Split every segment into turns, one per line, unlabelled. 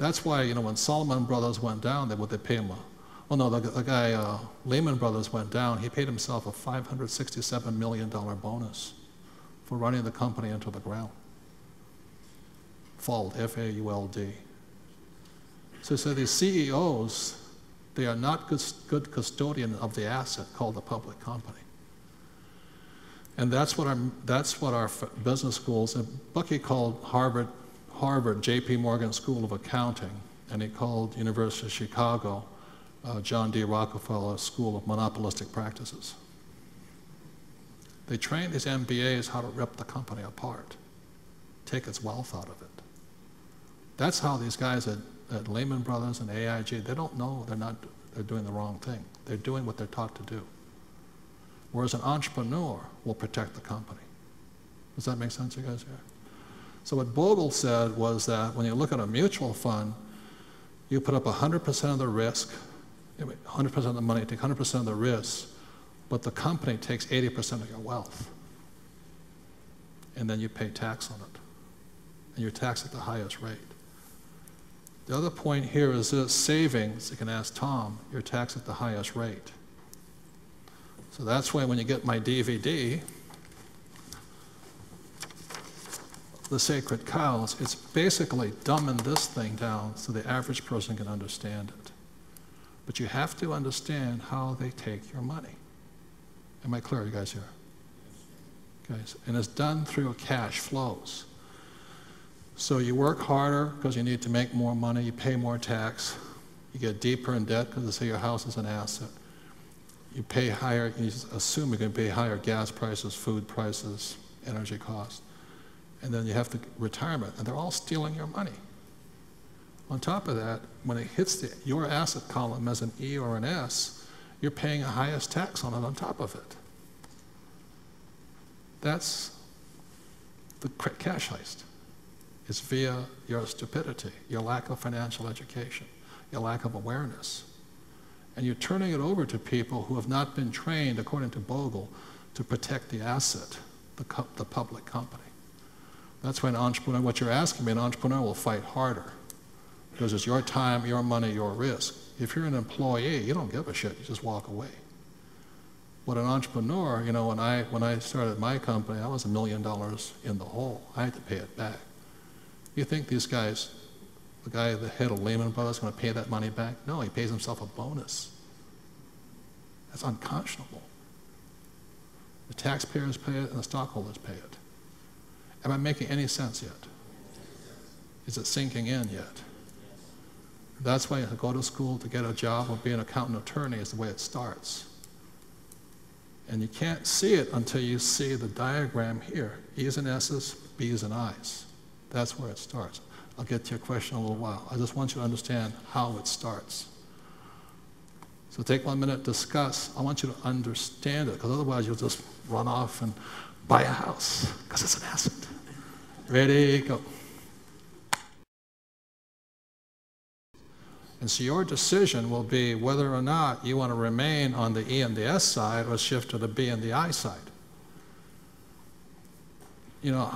That's why, you know, when Salomon Brothers went down, they pay him oh no, the guy, Lehman Brothers went down, he paid himself a $567 million bonus for running the company into the ground. Fault, F-A-U-L-D. So these CEOs, they are not good custodian of the asset called the public company. And that's what our business schools, and Bucky called Harvard J.P. Morgan School of Accounting, and he called University of Chicago John D. Rockefeller School of Monopolistic Practices. They train these MBAs how to rip the company apart, take its wealth out of it. That's how these guys at Lehman Brothers and AIG, they don't know they're doing the wrong thing. They're doing what they're taught to do. Whereas an entrepreneur will protect the company. Does that make sense, you guys here? So what Bogle said was that when you look at a mutual fund, you put up 100% of the risk, 100% of the money, take 100% of the risk, but the company takes 80% of your wealth. And then you pay tax on it. And you're taxed at the highest rate. The other point here is this, savings, you can ask Tom, you're taxed at the highest rate. So that's why when you get my DVD, The Sacred Cows, it's basically dumbing this thing down so the average person can understand it. But you have to understand how they take your money. Am I clear, you guys here? Guys, and it's done through cash flows. So you work harder because you need to make more money, you pay more tax, you get deeper in debt because they say your house is an asset. You pay higher, you assume you're going to pay higher gas prices, food prices, energy costs. And then you have to retirement, and they're all stealing your money. On top of that, when it hits your asset column as an E or an S, you're paying the highest tax on it on top of it. That's the cash heist. It's via your stupidity, your lack of financial education, your lack of awareness. And you're turning it over to people who have not been trained, according to Bogle, to protect the asset, the public company. That's why an entrepreneur, what you're asking me, an entrepreneur will fight harder. Because it's your time, your money, your risk. If you're an employee, you don't give a shit, you just walk away. But an entrepreneur, you know, when I started my company, I was $1 million in the hole. I had to pay it back. You think these guys, the guy at the head of Lehman Brothers, is going to pay that money back? No, he pays himself a bonus. That's unconscionable. The taxpayers pay it and the stockholders pay it. Am I making any sense yet? Is it sinking in yet? That's why to go to school to get a job or be an accountant attorney is the way it starts. And you can't see it until you see the diagram here. E's and S's, B's and I's. That's where it starts. I'll get to your question in a little while. I just want you to understand how it starts. So take 1 minute, discuss. I want you to understand it, because otherwise you'll just run off and buy a house, because it's an asset. Ready, go. And so your decision will be whether or not you want to remain on the E and the S side or shift to the B and the I side. You know,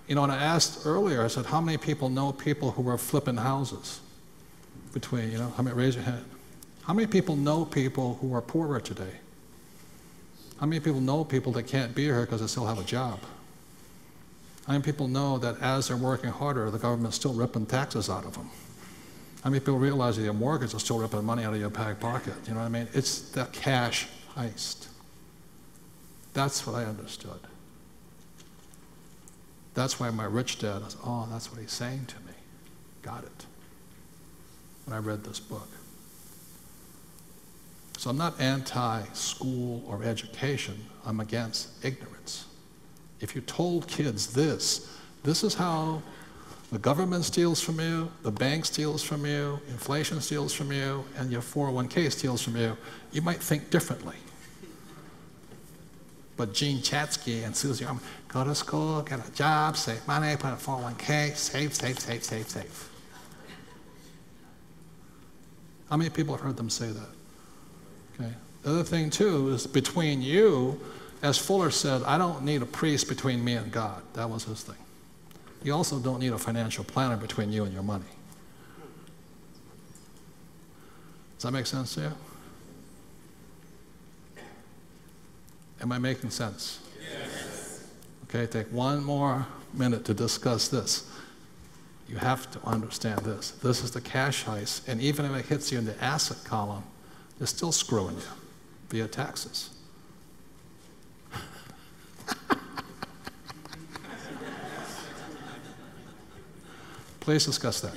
when I asked earlier, I said, how many people know people who are flipping houses? How many, raise your hand. How many people know people who are poorer today? How many people know people that can't be here because they still have a job? How many people know that as they're working harder, the government's still ripping taxes out of them? How many people realize that your mortgage is still ripping money out of your back pocket? You know what I mean? It's the cash heist. That's what I understood. That's why my rich dad was, oh, that's what he's saying to me. Got it. When I read this book. So I'm not anti-school or education. I'm against ignorance. If you told kids this is how the government steals from you, the bank steals from you, inflation steals from you, and your 401k steals from you, you might think differently. But Gene Chatsky and Susie, go to school, get a job, save money, put in a 401k, save, save, save, save, save. How many people have heard them say that? Okay. The other thing too is between you, as Fuller said, I don't need a priest between me and God. That was his thing. You also don't need a financial planner between you and your money. Does that make sense to you? Am I making sense? Yes. Okay, take one more minute to discuss this. You have to understand this. This is the cash heist, and even if it hits you in the asset column, they're still screwing you via taxes. Please discuss that.